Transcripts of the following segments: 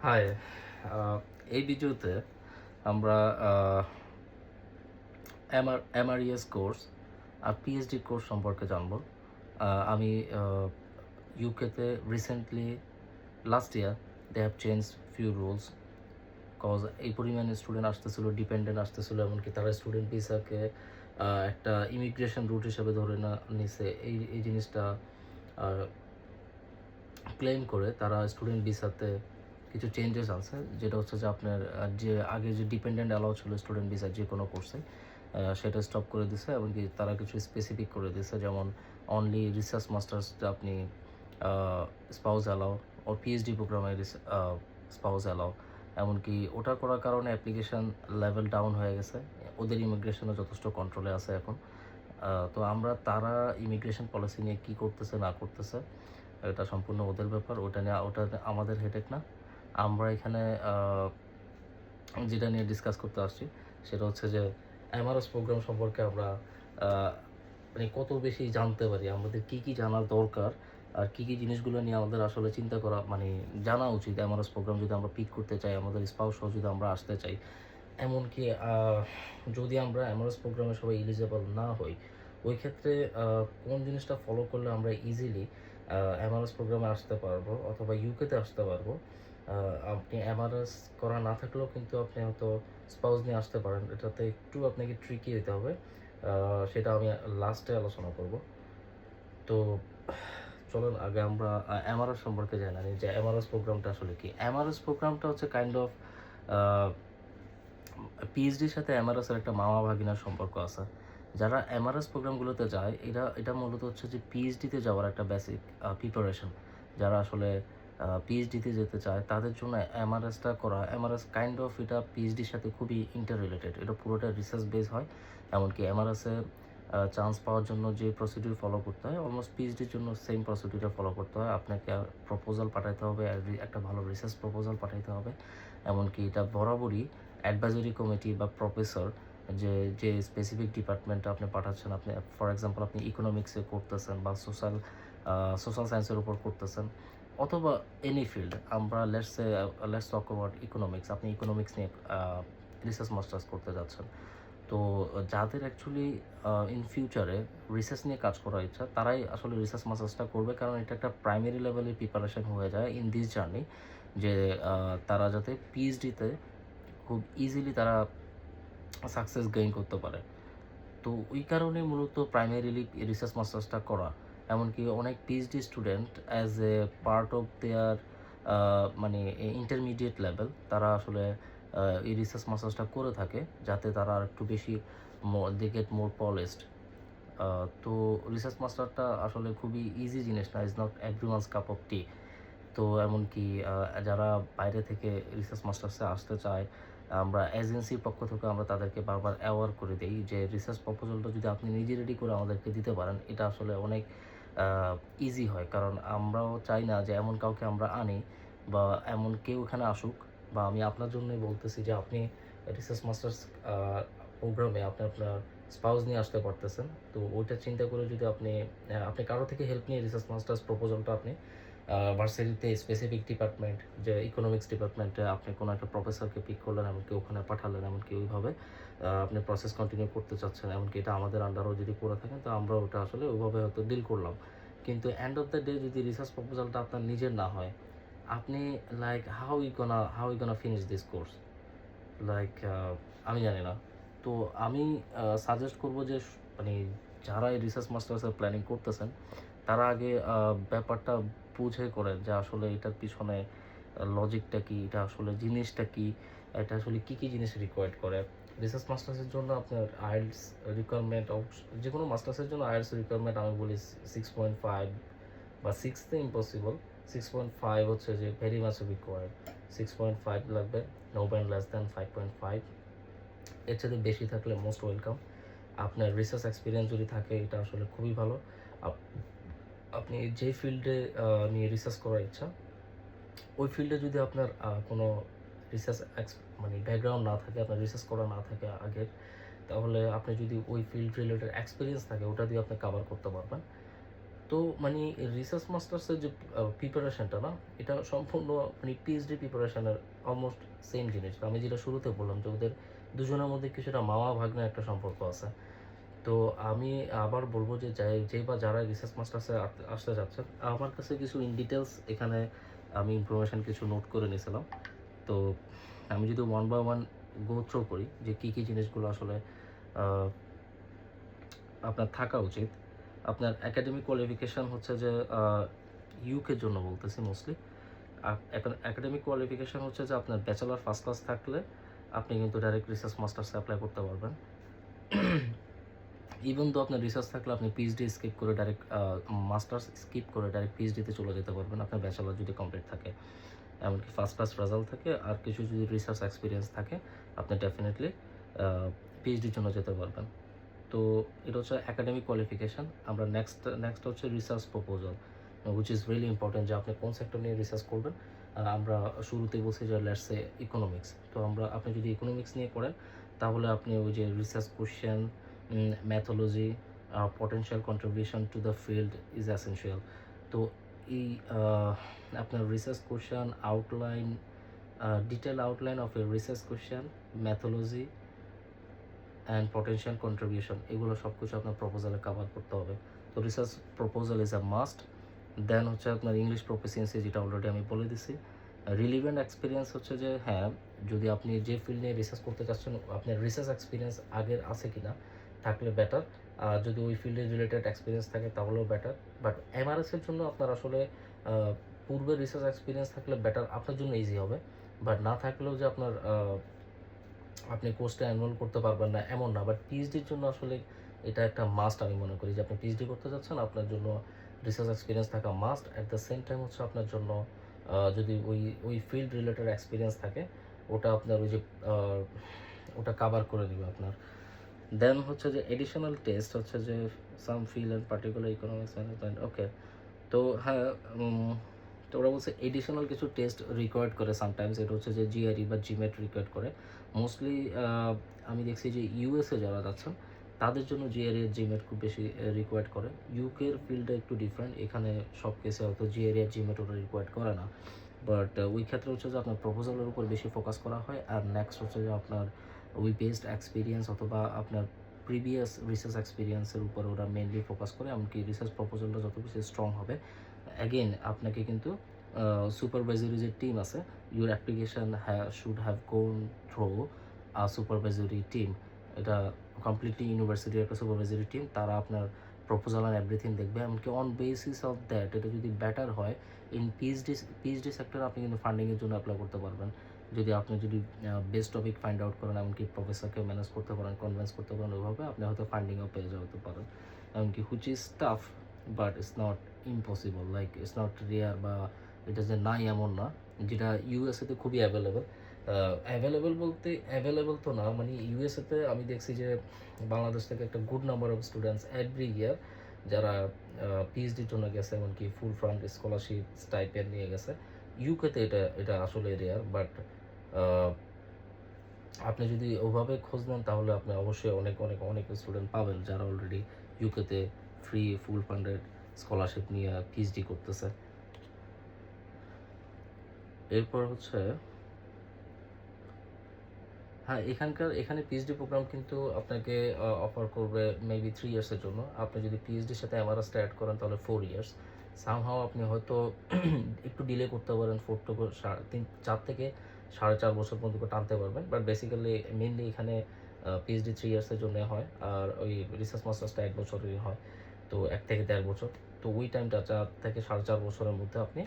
High, এই ভিডিওতে আমরা এমআরইএস কোর্স আর পিএইচডি কোর্স সম্পর্কে জানব। আমি ইউকেতে recently last year they have change few rules cause এই পরিমাণে স্টুডেন্ট আসতেছিল, ডিপেন্ডেন্ট আসতেছিল, এমনকি তারা স্টুডেন্ট ভিসাকে একটা ইমিগ্রেশন রুট হিসেবে ধরে নিছে। এই জিনিসটা ক্লেম করে তারা স্টুডেন্ট ভিসাতে কিছু চেঞ্জেস আছে, যেটা হচ্ছে যে আপনার যে আগে যে ডিপেন্ডেন্ট অ্যালাউ ছিল স্টুডেন্ট ভিসা যে কোনো কোর্সে, সেটা স্টপ করে দিছে। এমনকি তারা কিছু স্পেসিফিক করে দিছে, যেমন অনলি রিসার্চ মাস্টার্স আপনি স্পাউস অ্যালাউ, ওর পিএইচডি প্রোগ্রামে স্পাউস অ্যালাউ। এমনকি ওটা করার কারণে অ্যাপ্লিকেশন লেভেল ডাউন হয়ে গেছে, ওদের ইমিগ্রেশনও যথেষ্ট কন্ট্রোলে আছে এখন। তো আমরা তারা ইমিগ্রেশন পলিসি নিয়ে কী করতেছে না করতেছে এটা সম্পূর্ণ ওদের ব্যাপার, ওটা আমাদের হেডেক না। আমরা এখানে যেটা নিয়ে ডিসকাস করতে আসছি সেটা হচ্ছে যে এমআরএস প্রোগ্রাম সম্পর্কে আমরা মানে কত বেশি জানতে পারি, আমাদের কি কি জানার দরকার, আর কি কি জিনিসগুলো নিয়ে আমাদের আসলে চিন্তা করা মানে জানা উচিত। এমআরএস প্রোগ্রাম যদি আমরা পিক করতে চাই, আমাদের স্পাউস সহ যদি আমরা আসতে চাই, এমনকি যদি আমরা এমআরএস প্রোগ্রামে সবাই এলিজেবল না হই, ওই ক্ষেত্রে কোন জিনিসটা ফলো করলে আমরা ইজিলি এমআরএস প্রোগ্রামে আসতে পারবো অথবা ইউকেতে আসতে পারবো। আপনি এমআরএস করা না থাকলেও কিন্তু আপনি হয়তো স্পাউস নিয়ে আসতে পারেন, এটাতে একটু আপনাকে ট্রিকি হতে হবে। সেটা আমি লাস্টে আলোচনা করব। তো চলুন আগে আমরা এমআরএস সম্পর্কে জানি যে এমআরএস প্রোগ্রামটা আসলে কি। এমআরএস প্রোগ্রামটা হচ্ছে কাইন্ড অফ পিএইচডির সাথে এমআরএস এর একটা মামা ভাগিনার সম্পর্ক আছে। যারা এমআরএস প্রোগ্রামগুলোতে যায়, এটা মূলত হচ্ছে যে পিএইচডিতে যাওয়ার একটা বেসিক প্রিপারেশন। যারা আসলে পিএইচডিতে যেতে চায় তাদের জন্য এমআরএসটা করা, এমআরএস কাইন্ড অফ এটা পিএইচডির সাথে খুবই ইন্টার রিলেটেড, এটা পুরোটা রিসার্চ বেস হয়। এমনকি এমআরএসে চান্স পাওয়ার জন্য যে প্রসিডিউর ফলো করতে হয়, অলমোস্ট পিএইচডির জন্য সেম প্রসিডিউরটা ফলো করতে হয়। আপনাকে প্রপোজাল পাঠাইতে হবে, একটা ভালো রিসার্চ প্রপোজাল পাঠাইতে হবে। এমনকি এটা বরাবরই অ্যাডভাইজরি কমিটি বা প্রফেসর, যে স্পেসিফিক ডিপার্টমেন্টে আপনি পাঠাচ্ছেন, আপনি ফর এক্সাম্পল আপনি ইকোনমিক্সে করতেছেন বা সোশ্যাল সায়েন্সের উপর করতেছেন, অথবা এনি ফিল্ড, আমরা লেটস টক অ্যাবাউট ইকোনমিক্স, আপনি ইকোনমিক্স নিয়ে রিসার্চ মাস্টার্স করতে যাচ্ছেন। তো যাদের অ্যাকচুয়ালি ইন ফিউচারে রিসার্চ নিয়ে কাজ করার ইচ্ছা, তারাই আসলে রিসার্চ মাস্টার্সটা করবে, কারণ এটা একটা প্রাইমারি লেভেলের প্রিপারেশন হয়ে যায় ইন দিস জার্নি, যে তারা যাতে পিএইচডিতে খুব ইজিলি তারা সাকসেস গেইন করতে পারে। তো ওই কারণে মূলত প্রাইমারিলি রিসার্চ মাস্টার্সটা করা। এমনকি অনেক PhD student as a part of their মানে ইন্টারমিডিয়েট লেভেল, তারা আসলে এই রিসার্চ মাস্টার্সটা করে থাকে, যাতে তারা আর একটু বেশি দে গেট মোর পলিশড। তো রিসার্চ মাস্টারটা আসলে খুবই ইজি জিনিস না, is not everyone's cup of tea. তো এমনকি যারা বাইরে থেকে রিসার্চ মাস্টার্সে আসতে চায়, আমরা এজেন্সির পক্ষ থেকে আমরা তাদেরকে বারবার অ্যাওয়ার করে দেই যে রিসার্চ প্রপোজালটা যদি আপনি নিজে রেডি করে আমাদেরকে দিতে পারেন, এটা আসলে অনেক ইজি হয়। কারণ আমরাও চাই না যে এমন কাউকে আমরা আনি বা এমন কেউ এখানে আসুক, বা আমি আপনার জন্যই বলতেছি যে আপনি রিসার্চ মাস্টার্স প্রোগ্রামে আপনি আপনার স্পাউস নিয়ে আসতে পারতেছেন। তো ওইটা চিন্তা করে যদি আপনি কারো থেকে হেল্প নিয়ে রিসার্চ মাস্টার্স প্রপোজালটা আপনি ভার্সিটিতে স্পেসিফিক ডিপার্টমেন্ট, যে ইকোনমিক্স ডিপার্টমেন্টে আপনি কোনো একটা প্রফেসরকে পিক করলেন, এমনকি ওখানে পাঠালেন, এমনকি ওইভাবে আপনি প্রসেস কন্টিনিউ করতে চাচ্ছেন, এমনকি এটা আমাদের আন্ডারও যদি করে থাকেন, তো আমরা ওটা আসলে ওইভাবে হয়তো ডিল করলাম। কিন্তু এন্ড অফ দ্য ডে যদি রিসার্চ প্রপোজালটা আপনার নিজের না হয়, আপনি like how you gonna finish this course, like আমি জানি না। তো আমি সাজেস্ট করব যে মানে যারা এই রিসার্চ মাস্টার্সের প্ল্যানিং করতেছেন, তারা আগে ব্যাপারটা বুঝে করেন যে আসলে এটার পিছনে লজিকটা কি, এটা আসলে জিনিসটা কি, এটা আসলে কী কী জিনিস রিকোয়ার্ড করে। রিসার্চ মাস্টার্সের জন্য আপনার আইএলটিএস রিকোয়ারমেন্ট, যে কোনো মাস্টার্সের জন্য আইএলটিএস রিকোয়ারমেন্ট আমি বলি 6.5 বা 6 তো ইম্পসিবল, 6.5 হচ্ছে যে ভেরি মাচ রিকোয়ার্ড। 6.5 লাগবে, নো ব্যান্ড লেস দ্যান 5.5। এর চাইতে বেশি থাকলে মোস্ট ওয়েলকাম। আপনার রিসার্চ এক্সপিরিয়েন্স যদি থাকে, এটা আসলে খুবই ভালো। আপ- আপনি যে ফিল্ডে নিয়ে রিসার্চ করার ইচ্ছা, ওই ফিল্ডে যদি আপনার কোনো রিসার্চ মানে ব্যাকগ্রাউন্ড না থাকে, আপনার রিসার্চ করা না থাকে আগের, তাহলে আপনি যদি ওই ফিল্ড রিলেটেড এক্সপিরিয়েন্স থাকে, ওটা দিয়ে আপনি কভার করতে পারবেন। তো মানে রিসার্চ মাস্টার্সের যে প্রিপারেশনটা না, এটা সম্পূর্ণ মানে পিএইচডি প্রিপারেশনের অলমোস্ট সেম জিনিস। আমি যেটা শুরুতে বললাম যে ওদের দুজনের মধ্যে কিছুটা মামা ভাগ্নের একটা সম্পর্ক আছে। তো আমি আবার বলব যে যে বা যারা রিসার্চ মাস্টার্সে আসতে যাচ্ছেন, আমার কাছে কিছু ইন ডিটেলস এখানে আমি ইনফরমেশন কিছু নোট করে নিয়েছিলাম। তো আমি যদি one by one go through করি যে কী কী জিনিসগুলো আসলে আহ, আপনার থাকা উচিত। আপনার একাডেমিক কোয়ালিফিকেশান হচ্ছে যে ইউকের জন্য বলতেছি মোস্টলি। এখন একাডেমিক কোয়ালিফিকেশান হচ্ছে যে আপনার ব্যাচেলার ফার্স্ট ক্লাস থাকলে আপনি কিন্তু ডাইরেক্ট রিসার্চ মাস্টার্সে অ্যাপ্লাই করতে পারবেন। ইভেন তো আপনার রিসার্চ থাকলে আপনি পিএইচডি স্কিপ করে ডাইরেক্ট মাস্টার্স স্কিপ করে ডাইরেক্ট পিএইচডিতে চলে যেতে পারবেন আপনার ব্যাচেলার যদি কমপ্লিট থাকে, এমনকি ফার্স্ট ক্লাস রেজাল্ট থাকে আর কিছু যদি রিসার্চ এক্সপিরিয়েন্স থাকে আপনি ডেফিনেটলি পিএইচডির জন্য যেতে পারবেন। তো এটা হচ্ছে একাডেমিক কোয়ালিফিকেশান। আমরা নেক্সট হচ্ছে research proposal, which is really important যে আপনি কোন সেক্টর নিয়ে রিসার্চ করবেন। আমরা শুরুতেই বলছি যে লেটস সে ইকোনমিক্স। তো আপনি যদি ইকোনমিক্স নিয়ে পড়েন তাহলে আপনি ওই যে research question, methodology, potential contribution to the field is essential. তো এই আপনার research question outline, detail outline of a research question, methodology and potential contribution, এগুলো সব কিছু আপনার প্রপোজালে কভার করতে হবে। তো research proposal is a must. Then হচ্ছে আপনার ইংলিশ প্রফিসিয়েন্সি, যেটা অলরেডি আমি বলে দিছি। রিলিভেন্ট এক্সপিরিয়েন্স হচ্ছে যে হ্যাঁ, যদি আপনি যে ফিল্ড নিয়ে রিসার্চ করতে চাচ্ছেন আপনার রিসার্চ এক্সপিরিয়েন্স আগের আছে কি না, থাকলে বেটার। আর যদি ওই ফিল্ডে রিলেটেড এক্সপিরিয়েন্স থাকে তাহলেও বেটার। বাট এমআরএসের জন্য আপনার আসলে পূর্বে রিসার্চ এক্সপিরিয়েন্স থাকলে বেটার, আপনার জন্য ইজি হবে। বাট না থাকলেও যে আপনি কোর্সটা এনরোল করতে পারবেন না এমন না। বাট পিএইচডির জন্য আসলে এটা একটা মাস্ট। আমি মনে করি যে আপনি পিএইচডি করতে যাচ্ছেন আপনার জন্য রিসার্চ এক্সপিরিয়েন্স থাকা must. At the same time হচ্ছে আপনার জন্য যদি ওই ফিল্ড রিলেটেড এক্সপিরিয়েন্স থাকে ওটা আপনার ওই যে ওটা কাভার করে দেবে আপনার। দেন হচ্ছে যে এডিশনাল টেস্ট হচ্ছে যে some field and particular economics management, okay. তো হ্যাঁ, তো ওরা বলছে এডিশনাল কিছু টেস্ট রিকোয়ার্ড করে সামটাইমস, এটা হচ্ছে যে জিআরই বা জিমেট রিকোয়ার্ড করে মোস্টলি। আমি দেখছি যে ইউএসএ যারা যাচ্ছেন তাদের জন্য জিআরই আর জিমেট খুব বেশি রিকোয়ার্ড করে। ইউকের ফিল্ডটা একটু ডিফারেন্ট, এখানে সব কেসে হয়তো জিআরই আর জিমেট ওরা রিকোয়ার্ড করে না। বাট ওই ক্ষেত্রে হচ্ছে যে আপনার প্রপোজালের উপর বেশি ফোকাস করা হয়। আর নেক্সট হচ্ছে যে আপনার ওই বেসড এক্সপিরিয়েন্স অথবা আপনার প্রিভিয়াস রিসার্চ এক্সপিরিয়েন্সের উপর ওরা মেনলি ফোকাস করে। এমনকি রিসার্চ প্রপোজালটা যত বেশি স্ট্রং হবে, অ্যাগেন আপনাকে কিন্তু সুপারভাইজারি যে টিম আছে, your application should have gone through a supervisory team. এটা কমপ্লিটলি ইউনিভার্সিটির একটা সুপারভাইজারি টিম, তারা আপনার প্রপোজাল অ্যান্ড এভরিথিং দেখবে। এমনকি অন বেসিস অফ দ্যাট এটা যদি বেটার হয় ইন পিএইচডি সেক্টরে আপনি কিন্তু ফান্ডিংয়ের জন্য অ্যাপ্লাই করতে পারবেন। যদি বেস্ট টপিক ফাইন্ড আউট করেন, এমনকি প্রফেসরকে ম্যানেজ করতে পারেন, কনভিন্স করতে পারেন, ওইভাবে আপনি হয়তো ফান্ডিংও পেয়ে যেতে পারেন। এমনকি which is tough but it's not impossible, like it's not rare বা এটা যে নাই এমন না, যেটা ইউএসএতে খুবই অ্যাভেলেবেল বলতে অ্যাভেলেবল তো না, মানে ইউএসএতে আমি দেখছি যে বাংলাদেশ থেকে একটা good number of students every year যারা পিএইচডির জন্য গেছে, এমনকি ফুল ফান্ড স্কলারশিপ স্টাইপেন্ড নিয়ে গেছে। ইউকেতে এটা আসলে রেয়ার। বাট আপনি যদি ওভাবে খোঁজ নেন তাহলে আপনি অবশ্যই অনেক অনেক অনেক স্টুডেন্ট পাবেন যারা অলরেডি ইউকেতে ফ্রি ফুল ফান্ডেড স্কলারশিপ নিয়ে পিএইচডি করতেছে। এরপর হচ্ছে হ্যাঁ, এখানে পিএইচডি প্রোগ্রাম কিন্তু আপনাকে অফার করবে মেবি 3 ইয়ার্সের জন্য। আপনি যদি পিএইচডির সাথে এমআরএসটা অ্যাড করেন তাহলে 4 ইয়ার্স। সামহাও আপনি হয়তো একটু ডিলে করতে পারেন, 4 থেকে 4.5 বছর পর্যন্ত টানতে পারবেন। বাট বেসিক্যালি মেইনলি এখানে পিএইচডি 3 ইয়ার্সের জন্য হয়, আর ওই রিসার্চ মাস্টার্সটা 1 বছরেরই হয়। তো 1 থেকে 1.5 বছর। তো ওই টাইমটা 4 থেকে 4.5 বছরের মধ্যে আপনি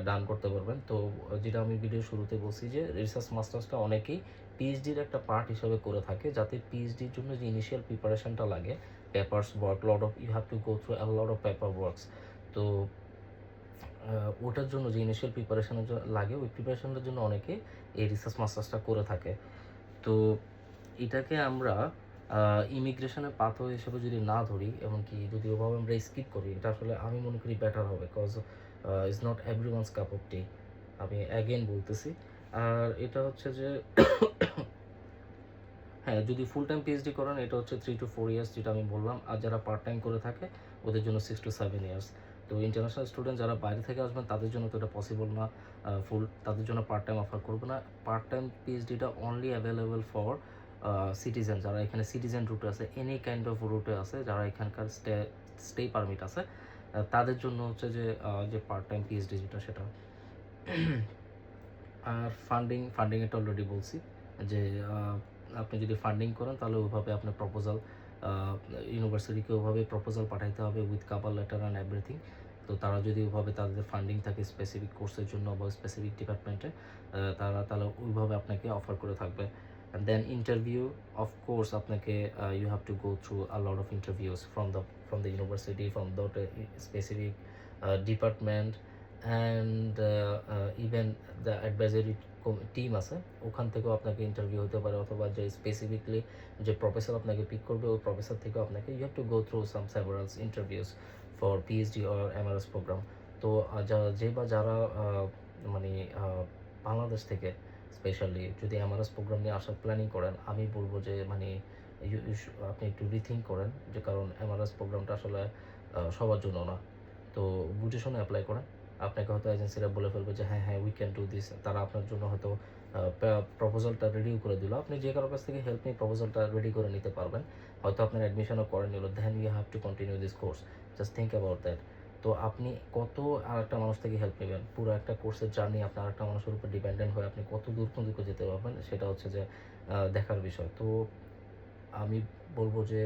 ডান করতে পারবেন। তো যেটা আমি ভিডিও শুরুতে বলছি যে রিসার্চ মাস্টার্সটা অনেকেই পিএইচডির একটা পার্ট হিসাবে করে থাকে, যাতে পিএইচডির জন্য যে ইনিশিয়াল প্রিপারেশনটা লাগে, papers work, you have to go through a lot of paper works. তো ওটার জন্য যে ইনিশিয়াল প্রিপারেশনের লাগে, ওই প্রিপারেশনটার জন্য অনেকে এই রিসার্চ মাস্টার্সটা করে থাকে। তো এটাকে আমরা ইমিগ্রেশনের পাথওয়ে হিসেবে যদি না ধরি, এমনকি যদি ওভাবে আমরা স্কিপ করি, এটা আসলে আমি মনে করি বেটার হবে। Because it's not everyone's cup of tea, আমি অ্যাগেন বলতেছি। আর এটা হচ্ছে যে হ্যাঁ, যদি ফুল টাইম পিএইচডি করেন এটা হচ্ছে 3 to 4 ইয়ার্স, যেটা আমি বললাম। আর যারা পার্ট টাইম করে থাকে ওদের জন্য 6 to 7 years। তো ইন্টারন্যাশনাল স্টুডেন্ট যারা বাইরে থেকে আসবেন তাদের জন্য তো এটা পসিবল না, ফুল তাদের জন্য পার্ট টাইম অফার করবে না। পার্ট টাইম পিএইচডিটা অনলি অ্যাভেলেবল ফর সিটিজেন, যারা এখানে সিটিজেন রুটে আছে, এনি কাইন্ড অফ রুটে আছে, যারা এখানকার স্টে পারমিট আছে, তাদের জন্য হচ্ছে যে পার্ট টাইম পিএইচডি যেটা সেটা। আর ফান্ডিং এটা অলরেডি বলছি যে আপনি যদি ফান্ডিং করেন তাহলে ওইভাবে আপনার প্রপোজাল ইউনিভার্সিটিকে ওইভাবে প্রপোজাল পাঠাইতে হবে with cover letter and everything. তো তারা যদি ওইভাবে তাদের ফান্ডিং থাকে স্পেসিফিক কোর্সের জন্য বা স্পেসিফিক ডিপার্টমেন্টে, তাহলে ওইভাবে আপনাকে অফার করে থাকবে। অ্যান্ড দেন ইন্টারভিউ, অফকোর্স আপনাকে you have to go through a lot of interviews from the university, from the specific department, and even the advisory team আছে, ওখান থেকেও আপনাকে ইন্টারভিউ হতে পারে, অথবা যে স্পেসিফিকলি যে প্রফেসর আপনাকে পিক করবে ওই প্রফেসর থেকেও আপনাকে you have to go through several interviews for PhD or MRes program. তো যারা মানে বাংলাদেশ থেকে স্পেশালি যদি এমআরএস প্রোগ্রাম নিয়ে আসার প্ল্যানিং করেন, আমি বলবো যে মানে আপনি একটু রিথিঙ্ক করেন, যে কারণ এমআরএস প্রোগ্রামটা আসলে সবার জন্য না। তো বুঝে শুনে অ্যাপ্লাই করেন। আপনাকে হয়তো এজেন্সিরা বলে ফেলবে যে হ্যাঁ হ্যাঁ উই ক্যান ডু দিস, তারা আপনার জন্য হয়তো প্রপোজালটা রেডিও করে দিল, আপনি যে কারোর কাছ থেকে হেল্প নিয়ে প্রপোজালটা রেডি করে নিতে পারবেন, হয়তো আপনার অ্যাডমিশনও করে নিল, then you have to continue this course, just think about that. তো আপনি কত আর একটা মানুষ থেকে হেল্প নেবেন, পুরো একটা কোর্সের জার্নি আপনার আরেকটা মানুষের উপর ডিপেন্ডেন্ট হয়ে আপনি কত দূর পর্যন্ত যেতে পারবেন, সেটা হচ্ছে যে দেখার বিষয়। তো আমি বলবো যে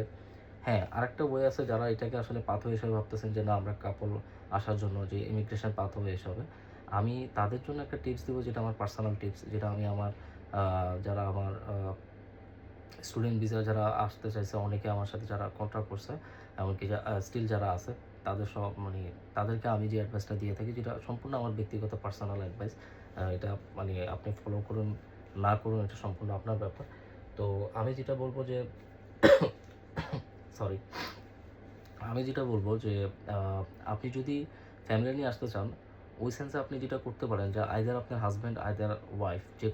হ্যাঁ, আরেকটা ওয়ে আছে, যারা এটাকে আসলে পাথওয়ে হিসেবে ভাবতেছেন যে না আমরা কাপল আসার জন্য যে ইমিগ্রেশন পাথওয়ে হিসাবে, আমি তাদের জন্য একটা টিপস দিব, যেটা আমার পার্সোনাল টিপস, যেটা আমি আমার যারা আমার স্টুডেন্ট ভিসা যারা আসতে চাইছে, অনেকে আমার সাথে যারা কন্ট্রাক্ট করছে, এমনকি স্টিল যারা আছে, তাদের সব মানে তাদেরকে আমি যে অ্যাডভাইসটা দিয়ে থাকি, যেটা সম্পূর্ণ আমার ব্যক্তিগত পার্সোনাল অ্যাডভাইস, এটা মানে আপনি ফলো করুন না করুন এটা সম্পূর্ণ আপনার ব্যাপার। তো আমি যেটা বলবো যে সরি, আমি যেটা বলবো যে আপনি যদি ফ্যামিলি নিয়ে আসতে চান, ওই সেন্সে আপনি যেটা করতে পারেন যে আইদার আপনার হাজব্যান্ড আইদার ওয়াইফ যে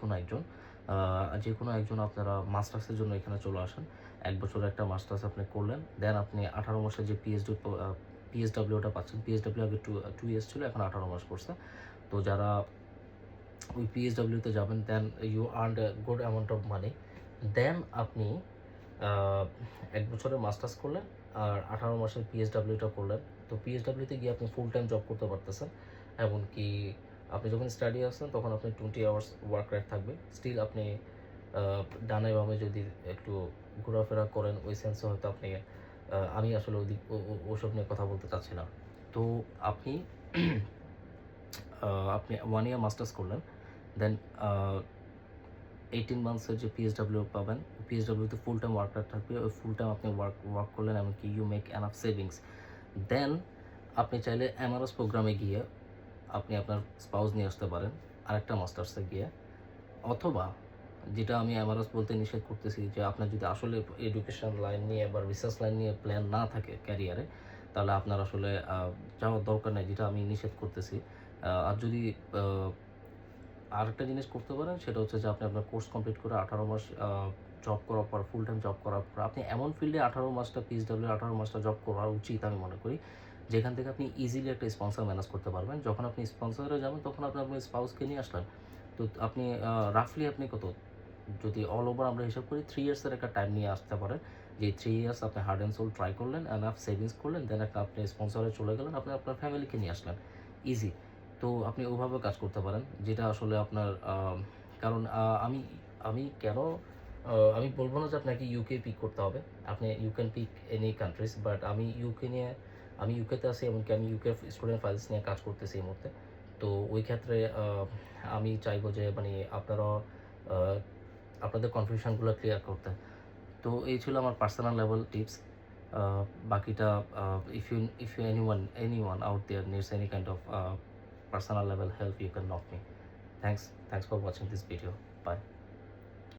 কোনো একজন আপনারা মাস্টার্সের জন্য এখানে চলে আসেন। 1 বছরের একটা মাস্টার্স আপনি করলেন, দেন আপনি 18 মাসের যে পিএসডব্লিউটা পাচ্ছেন, পিএসডব্লিউ আগে 2 ইয়ার্স ছিল, এখন 18 মাস করছে। তো যারা ওই পিএসডব্লিউতে যাবেন, then you earn a good amount of money, then আপনি 1 বছরের মাস্টার্স করলেন আর 18 মাসের পিএসডব্লিউটা করলেন। তো পিএসডব্লিউতে গিয়ে আপনি ফুল টাইম জব করতে পারতেছেন, এমনকি আপনি যখন স্টাডি আসছেন তখন আপনি 20 আওয়ার্স ওয়ার্ক রাইট থাকবে, স্টিল আপনি ডানে বামে যদি একটু ঘোরাফেরা করেন, ওই সেন্সে হয়তো আপনি আমি আসলে ওসব নিয়ে কথা বলতে চাচ্ছি না। তো আপনি আপনি 1 ইয়ার মাস্টার্স করলেন, দেন 18 মান্থসের যে পিএসডব্লিউ পাবেন, পিএসডব্লিউতে ফুল টাইম ওয়ার্কার থাকবে, ওই ফুল টাইম আপনি ওয়ার্ক করলেন, এমনকি ইউ মেক এনাফ সেভিংস, দেন আপনি চাইলে এমআরএস প্রোগ্রামে গিয়ে আপনি আপনার স্পাউস নিয়ে আসতে পারেন আরেকটা মাস্টার্সে গিয়ে, অথবা যেটা আমি এমআরএস বলতে নিষেধ করতেছি, যে আপনার যদি আসলে এডুকেশন লাইন নিয়ে বা রিসার্চ লাইন নিয়ে প্ল্যান না থাকে ক্যারিয়ারে, তাহলে আপনার আসলে যাওয়ার দরকার নেই, যেটা আমি নিষেধ করতেছি। আর যদি আরেকটা জিনিস করতে পারেন, সেটা হচ্ছে যে আপনি আপনার কোর্স কমপ্লিট করে 18 মাস জব করার পর, ফুল টাইম জব করার পর, আপনি এমন ফিল্ডে 18 মাসটা পিএসডব্লিউ 18 মাসটা জব করা উচিত আমি মনে করি, যেখান থেকে আপনি ইজিলি একটা স্পন্সর ম্যানেজ করতে পারবেন। যখন আপনি স্পন্সরে যাবেন তখন আপনি আপনার স্পাউসকে নিয়ে আসলেন, তো আপনি রাফলি আপনি কত, যদি অল ওভার আমরা হিসাব করি 3 ইয়ার্সের একটা টাইম নিয়ে আসতে পারেন, যে 3 ইয়ার্স আপনি হার্ড অ্যান্ড সোল ট্রাই করলেন, এনাফ সেভিংস করলেন, দেন একটা আপনি স্পন্সরে চলে গেলেন, আপনি আপনার ফ্যামিলিকে নিয়ে আসলেন, ইজি। তো আপনি ওভাবে কাজ করতে পারেন, যেটা আসলে আপনার কারণ আমি আমি কেন আমি বলবো না যে আপনাকে ইউকে পিক করতে হবে, আপনি you can pick any countries, but আমি ইউকেতে আছি, এমনকি আমি ইউকে স্টুডেন্ট ফাইলস নিয়ে কাজ করতেছি এই মুহূর্তে। তো ওই ক্ষেত্রে আমি চাইবো যে মানে আপনাদের কনফিউশনগুলো ক্লিয়ার করতে। তো এই ছিল আমার পার্সোনাল লেভেল টিপস। বাকিটা if you anyone out there needs any kind of personal level help, you can knock me. Thanks for watching this video. Bye.